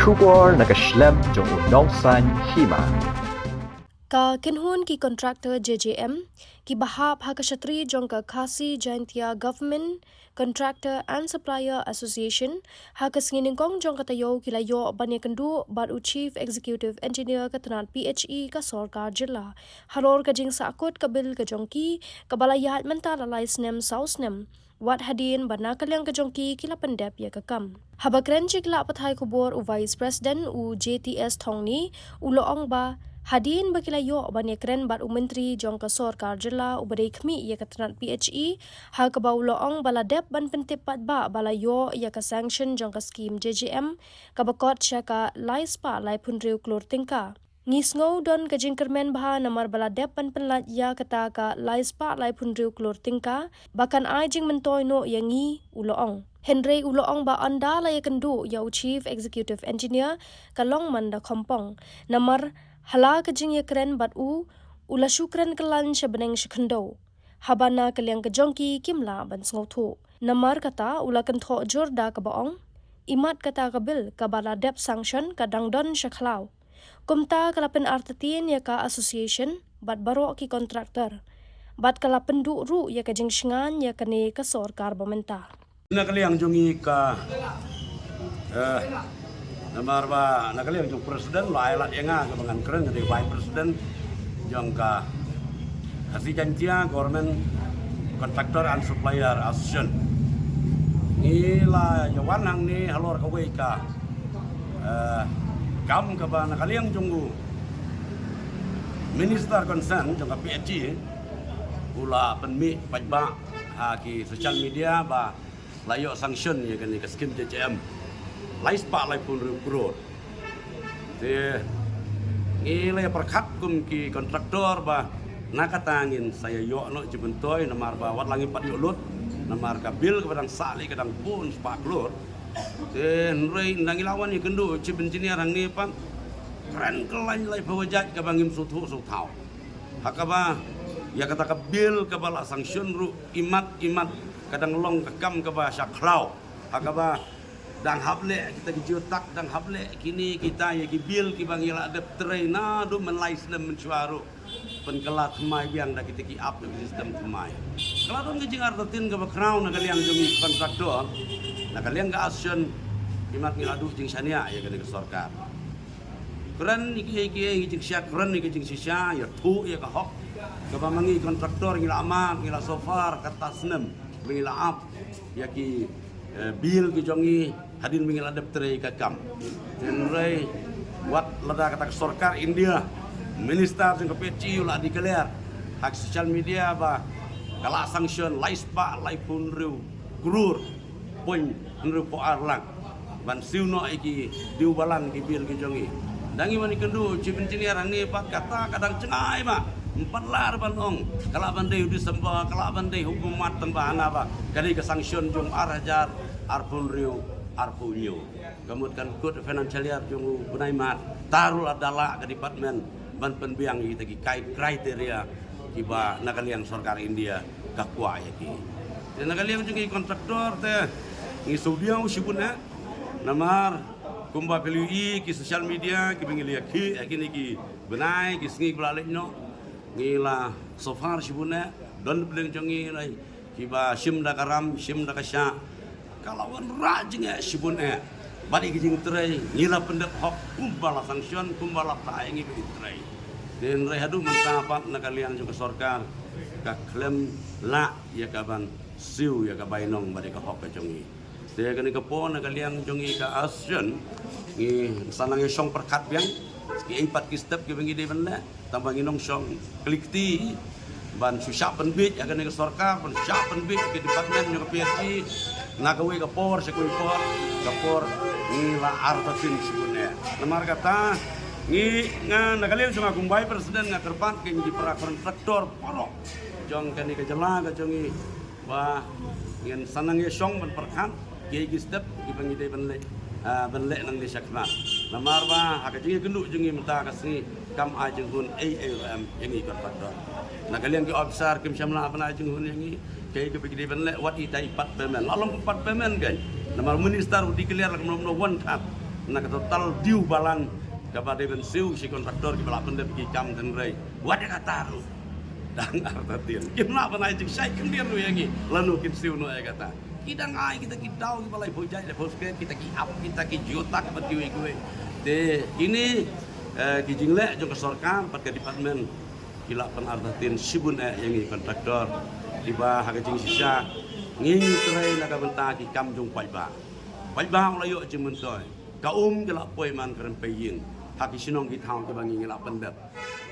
Shubor nakaslem jong unongsan hima. Ka kinhun ki contractor JJM ki bahap ha kashatri jong ka Khasi Jaintia Government Contractor and Supplier Association ha kasnginingkong jong katayo kilayo banyakandu baru Chief Executive Engineer katanat PHE ka Sorkar Jilla halor ka jing sakut kabil ka jongki kabalayat mentala laisnem sausnem wat hadin banakalyang ka jongki kila pendep ya kakam habakren jikla pathai kubor u Vice President u JTS Thongni uloong ba Hadin bakilayo banyakren bat menteri jong ka Sorkar Jilla ubadai khmi ya katanat PHE ha ka bauloong baladep ban pentipat ba balayo ya ka sanction jong ka scheme JJM ka bakot sya ka laispa lai punriu klor tingka ngisngau don ka jingkermen baha namar baladep ban penlat ya kata ka laispa lai punriu klor tingka bakan ai jing mentoy no yangi uloong Henry uloong ba anda la ya kendu ya Chief Executive Engineer ka Longman da Kompong namar hala kajing ya keren bat ula syukran kelan sebeneng shikendo habana kaliang kejongki kimla ban sngotu namar kata ula kentho jorda ka baong imat kata kabil ka baladep sanction ka dangdon shaklau kumta kalapen artatin ya ka association bat baro ki kontraktor bat kalapen du ru ya kajing shingan ya kane ka Sorkar bamenta nakaliang jongi ka namar ba nakaliang jong presiden lailat yenga ka bangan keren dari vice president jong ka Khasi Jaintia Government Contractor and Supplier Association ni la yawan hang ni halor ka wei ka kam ka ba nakaliang jonggu minister concern jong ka PHE ula penmi pajba ha ki social media ba layo sanction ya kan ka scheme JJM lais pak lai pun rup te ngile perkat kum ki kontraktor ba nakatangin saya yo no jibentoy namar ba wat langi pat yulut namar ka bil kadang sali kadang pun spak lur te nrei ndangi lawan ni kendu ciben engineer hang ni pan keren kelai lai bawajat ka bangim sutu sutau hakaba ya kata ka bil ka bala sanction ru imat kadang long kekam ka ba syaklau hakaba dang hable kita gejutak dang hable kini kita ya bil ki bang ila adep traina do menlais dem mencuaru penkelat mai biang da kita ki up di sistem mai kelaton ke jingar tetin ke background na kaliang jumi kontraktor na kaliang ga action imat ngiladu jing sania ya ke Sorkar keren iki jing syak keren iki jing sisya ya tu ya ka hok ke bamangi kontraktor ngila amat ngila sofar katasnem ngila up ya ki bil ki jongi hadin mingil adep teri kakam tenrei wat lada kata Sorkar India minister jeng PHE ulah dikelar hak social media ba kala sanction laispa laipun riu grur poin riu po arlang ban siuno iki diubalan ki bil ki jongi dangi mani kendu chief engineer ni pat kata kadang cengai ma empat lar banong kala bandai di sembah kala bandai hukumat tambahan apa kali ke sanction jung arajar arpun riu arpunyo kemudian kod financial year jung bunai mat tarul adalah ke department ban penbiang kita ki kriteria kiba nakaliang Sorkar India kakwa ya ki dan nakaliang jung kontraktor te ngisudiau sibuna namar kumba PLUI ki social media ki bengilia ki akini ki benai ki singi blalek no ngila so far sibuna don beleng jongi lai kiba sim da karam sim da kasya kalawan rajing ya sibun bari kijing tray ngila pendek hok kumbala sanction kumbala taengi bi tray den rai hadu mentapat nakalian juga Sorkar ka klaim la ya kaban siu ya ka bainong bari ka hok ka jongi de kani ka pon nakalian jongi ka action ngi sanang yong perkat biang ki empat ki step ki bengi de benla tambah nginong song klikti ban susah penbit ya kan ke Sorkar ban susah penbit ke departemen juga PHE nakawe ke por sekui por ni la artatin sibune namar kata ni nga nakalian sunga kumbai presiden nga kerpan ke di para kontraktor porok jong kan ke jela ke jongi ba ngin sanang ye song ban perkan ke step ki bangide benle nang di sakna namar ba hak jingi kendu jingi menta kasni kam ajeng hun ALM yang ikut kontraktor nakalian ke officer kim syamla apa ajeng hun yang kay ke bigide benle wat itai pat pemen lalom pat pemen kan namar minister di clear lak nomor 1 tap nak total diu balan kepada bensiu si kontraktor kepala pendep ki kam dan rei wadah kata ru dang artatin kimna panai jing sai kendian nu yangi lanu kin siu nu kata kidang ai kita kidau ki balai bojai le boske kita ki up kita ki juta ke batiwi gue te ini ki jingle jong ke sorkam pat ke departmen kila penartatin sibun yangi kontraktor tiba haga jing sisa nging trai laga benta ki kam jong pai ba layo jing mentoy kaum kila poi man keren paying haki sinong ki thang ke bangi ngila pendep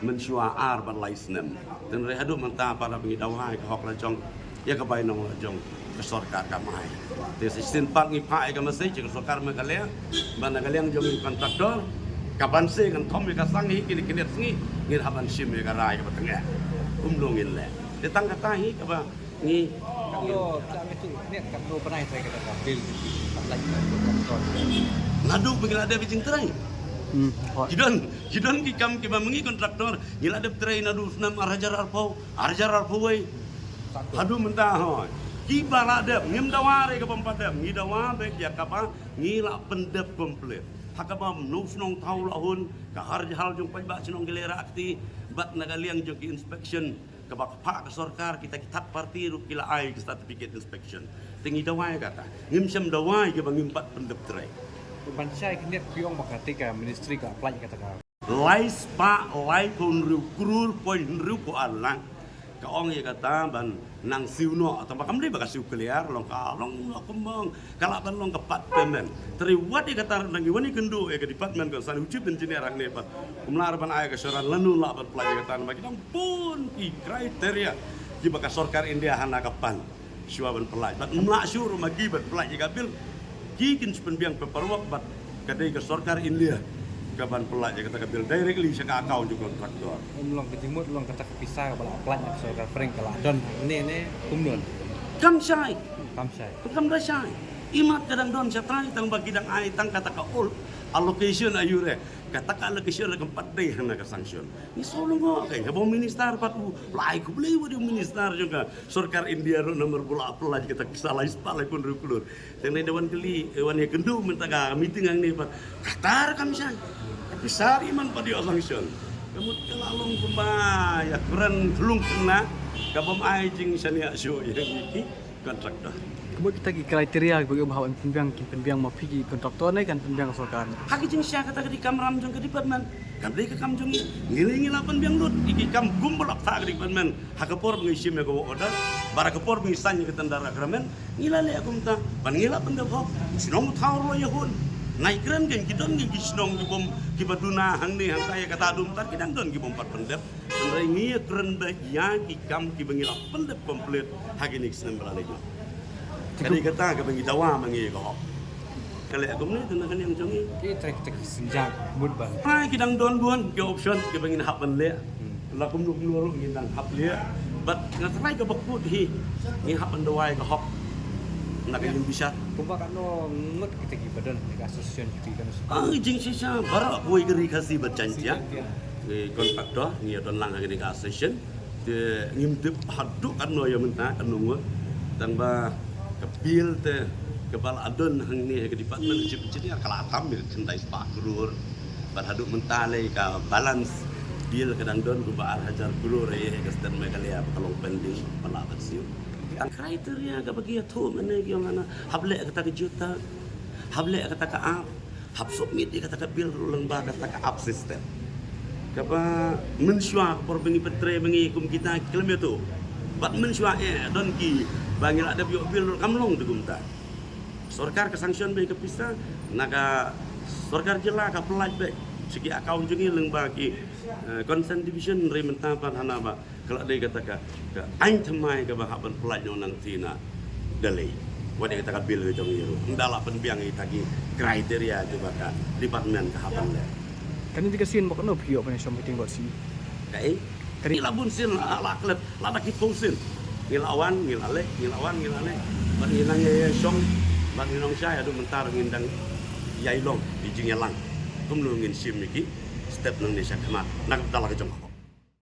mensyua ar ban laisnem dan rehadu menta para pengidawai ke hok lajong ya ke bainong lajong ke sorkar kamai te sistem pak ngi pai ke masai ke sorkar me kalea ban kaleng jong kontraktor kaban se kan thom ka sangi kini kini sngi ngir haban sim ka rai ka tengah longin le te tang kata hi ka ba ngi kalau kami itu ini kan dua pernah saya kata bil lagi kontraktor ngadu bigil ada bijing terai Kidan ki kam ki mengi kontraktor ngila de trai nadu snam arjar arpau wei hadu mentah ho ki balade ngim daware ke pempadam ngi dawabe ya kapa ngila pendep komplit hakaba nus nong tau lahun ka harjal jong pai ba sinong gelera akti bat nagaliang jong ki inspection ke pak sorkar kita kitat parti ru kila ai ke certificate inspection tingi dawai kata ngim sem dawai ke bangim pat pendep trai ban sai kini piong makati ka ministry ka apply kata ka lai spa lai pun riu krul poin riu ko alang ka ong ye kata ban nang siu no atau bakam dia bakal siu keliar long kembang kala ban long kepat pemen teri wat ye kata nang wani kendu ye ke department ko san ucip engineer ang nepa kumlar ban ay ka soran lanu la ban play kata bagi dang pun ki kriteria di bakal sorkar India hana kapan siwa ban pelai bat mla syur magi ban pelai ye kabil kikin sepenbiang peperwak bat kadai ke sorkar India kapan pelak ya kata kabil directly sa kakao juga kontraktor long ke timur long kata pisah ka bala apply ka sorkar pring kala don ini kumdon kam sai kam sai imat kadang don sa trai tang bagi dang ai tang kata ka all allocation ayure kata ka allocation la keempat day hana ka sanction ni solo ngo kay habo minister patu lai ku beli wadi minister juga sorkar India ro nomor bola pelaj kita salah ispalai pun rukulur teng dewan keli wan ye kendu mentaga meeting ang ni pat katar kam sai besar iman pada sanction kemut kelalong kumba ya keren kelung kena kabam ai jing sania show yang iki kontraktor kemudian kita kriteria bagi bahawa penbiang mau pergi kontraktor ni kan penbiang sorkar. Haki jing siya kata di kamram jong ke department. Kabli ke kam jong ngilingi lapan biang lut iki kam gumbol ta ke department. Hakapor mengisi me ko order. Bara kapor mengisan ke tendara kramen ngilale akum ta ban ngila pendap hok. Sinong thaur lo yahun. Nai keren gen kidon gen kisnong ki bom ki baduna hang ni hang kaya kata dum tar kidang don ki bom pat pendap. Tendrai ngi keren ba ya ki kam ki bengila pendap komplit haki ni kisnem berale jo. Kali kata ke bagi dawa mangi ko. Kali aku ni tena kan yang jongi. ki trek senjang mud ban Hai kidang don buan ke option ke bagi hap ban le. La kum nuk luru ngindang hap le. Bat ngatrai ke bakut hi. Ngi hap ban dawai ke hop. Nak yang bisa. kumpa kan no ngut kita ki badan ka association ki kan Jing sisa barak boy geri kasih berjanji. Kontraktor ngi don lang ngini ka session. Te ngimtip haduk kan no ya menta kan nunggu. Dan ba kebil te kepala adon hang ni ke department cip-cipnya kala atam mir centai spa krur berhaduk mentale ka balance bil kadang don ku ba hajar krur ye ke stand me kalia kalong pending pala batsiu ang kriteria ka bagi tu mane gi mana hable kata ke juta hable kata ka up hab submit kata ka bil ulang ba kata ka up system kapa mensyua por bengi petre bengi kum kita kelem tu bat mensyua don ki bangil ada bil kamlong de gumta sorkar ke sanction be ke pisa naga sorkar jela ka pelaj be segi akaun jungi leng bagi consent division rementa pan hana ba kalau dia kata ka ain thamai ka ba haban pelaj nang tina dalai wadi kata ka bil jong yiru ndala penbiang itagi kriteria coba ka department ka haban le Kan ini dikasihin mo kano piyo pa ni siya meeting boss. kai kani labun sin ala klet la ki posin ngilawan ngilale ban ngilang ye song ban ngilang saya adu mentar ngindang yailong di jingelang kum lu ngin sim iki step nang ni sakmat nak dala ke jong